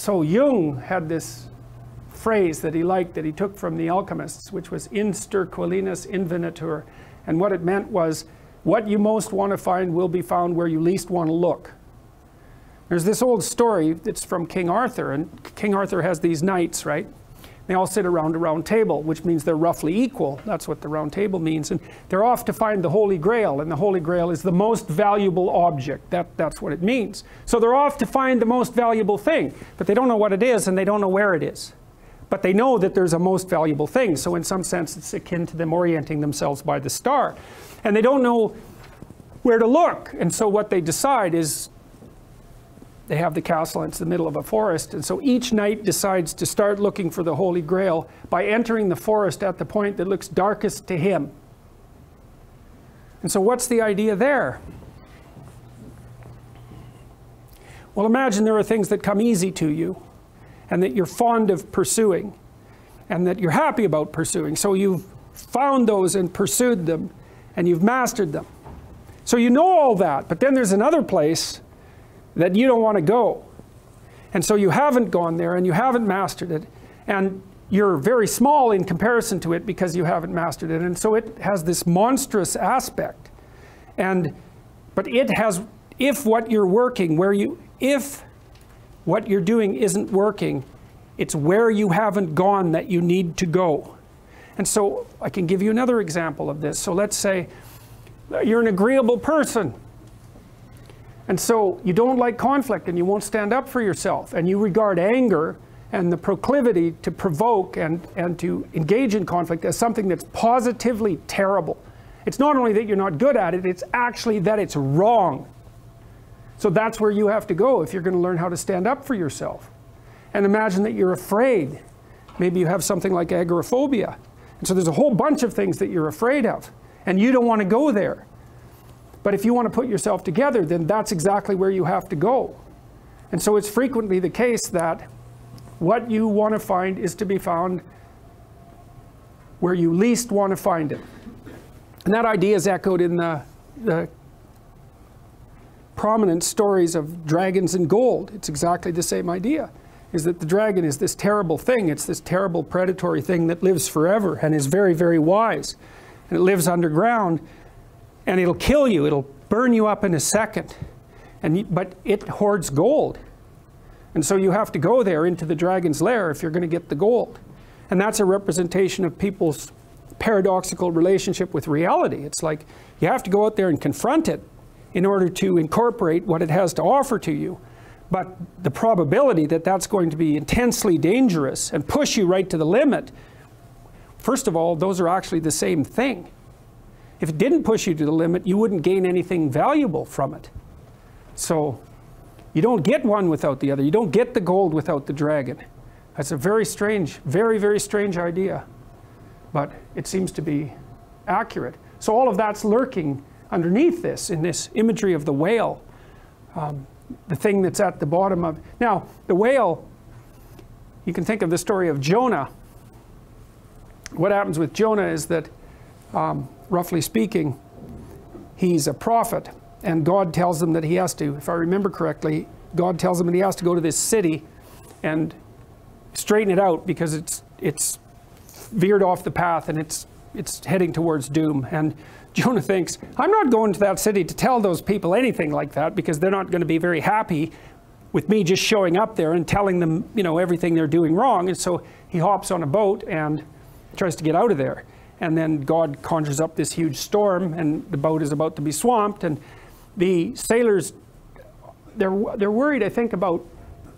So Jung had this phrase that he liked, that he took from the alchemists, which was in sterquilinis invenitur. And what it meant was, what you most want to find will be found where you least want to look. There's this old story that's from King Arthur, and King Arthur has these knights, right? They all sit around a round table, which means they're roughly equal. That's what the round table means. And they're off to find the Holy Grail, and the Holy Grail is the most valuable object. That's what it means. So they're off to find the most valuable thing, but they don't know what it is, and they don't know where it is. But they know that there's a most valuable thing, so in some sense it's akin to them orienting themselves by the star. And they don't know where to look, and so what they decide is, they have the castle, and it's the middle of a forest, and so each knight decides to start looking for the Holy Grail by entering the forest at the point that looks darkest to him. And so what's the idea there? Well, imagine there are things that come easy to you, and that you're fond of pursuing, and that you're happy about pursuing. So you've found those and pursued them, and you've mastered them. So you know all that, but then there's another place that you don't want to go. And so you haven't gone there, and you haven't mastered it, and you're very small in comparison to it because you haven't mastered it. And so it has this monstrous aspect. But it has, if what you're working, if what you're doing isn't working, it's where you haven't gone that you need to go. And so I can give you another example of this. So let's say you're an agreeable person. And so you don't like conflict, and you won't stand up for yourself, and you regard anger and the proclivity to provoke and to engage in conflict as something that's positively terrible. It's not only that you're not good at it, it's actually that it's wrong. So that's where you have to go if you're going to learn how to stand up for yourself. And imagine that you're afraid. Maybe you have something like agoraphobia. And so there's a whole bunch of things that you're afraid of, and you don't want to go there. But if you want to put yourself together, then that's exactly where you have to go. And so it's frequently the case that what you want to find is to be found where you least want to find it. And that idea is echoed in the prominent stories of dragons and gold. It's exactly the same idea, is that the dragon is this terrible thing. It's this terrible predatory thing that lives forever and is very, very wise. And it lives underground. And it'll kill you. It'll burn you up in a second. But it hoards gold. And so you have to go there into the dragon's lair if you're going to get the gold. And that's a representation of people's paradoxical relationship with reality. It's like you have to go out there and confront it in order to incorporate what it has to offer to you. But the probability that that's going to be intensely dangerous and push you right to the limit, first of all, those are actually the same thing. If it didn't push you to the limit, you wouldn't gain anything valuable from it. So you don't get one without the other. You don't get the gold without the dragon. That's a very strange, very, very strange idea. But it seems to be accurate. So all of that's lurking underneath this, in this imagery of the whale. The thing that's at the bottom of... Now, the whale, you can think of the story of Jonah. What happens with Jonah is that roughly speaking, he's a prophet, and God tells him that he has to, if I remember correctly, God tells him that he has to go to this city and straighten it out because it's veered off the path and it's heading towards doom. And Jonah thinks, I'm not going to that city to tell those people anything like that because they're not going to be very happy with me just showing up there and telling them, you know, everything they're doing wrong. And so he hops on a boat and tries to get out of there. And then God conjures up this huge storm, and the boat is about to be swamped. And the sailors, they're worried, I think, about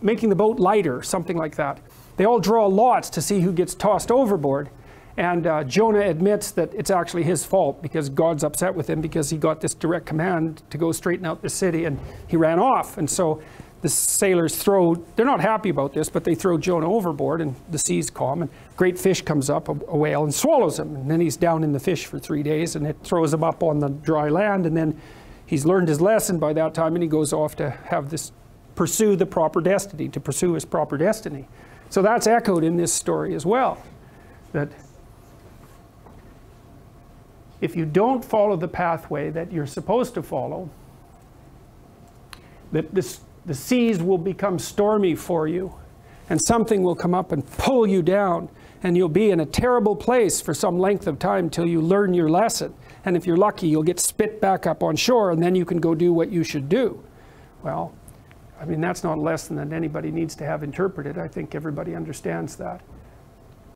making the boat lighter, something like that. They all draw lots to see who gets tossed overboard. And Jonah admits that it's actually his fault because God's upset with him because he got this direct command to go straighten out the city, and he ran off. And so the sailors they're not happy about this, but they throw Jonah overboard, and the sea's calm, and a great fish comes up, a whale, and swallows him. And then he's down in the fish for 3 days, and it throws him up on the dry land, and then he's learned his lesson by that time, and he goes off to pursue the proper destiny, to pursue his proper destiny. So that's echoed in this story as well, that if you don't follow the pathway that you're supposed to follow, that the seas will become stormy for you, and something will come up and pull you down, and you'll be in a terrible place for some length of time till you learn your lesson. And if you're lucky, you'll get spit back up on shore, and then you can go do what you should do. Well, I mean, that's not a lesson that anybody needs to have interpreted. I think everybody understands that.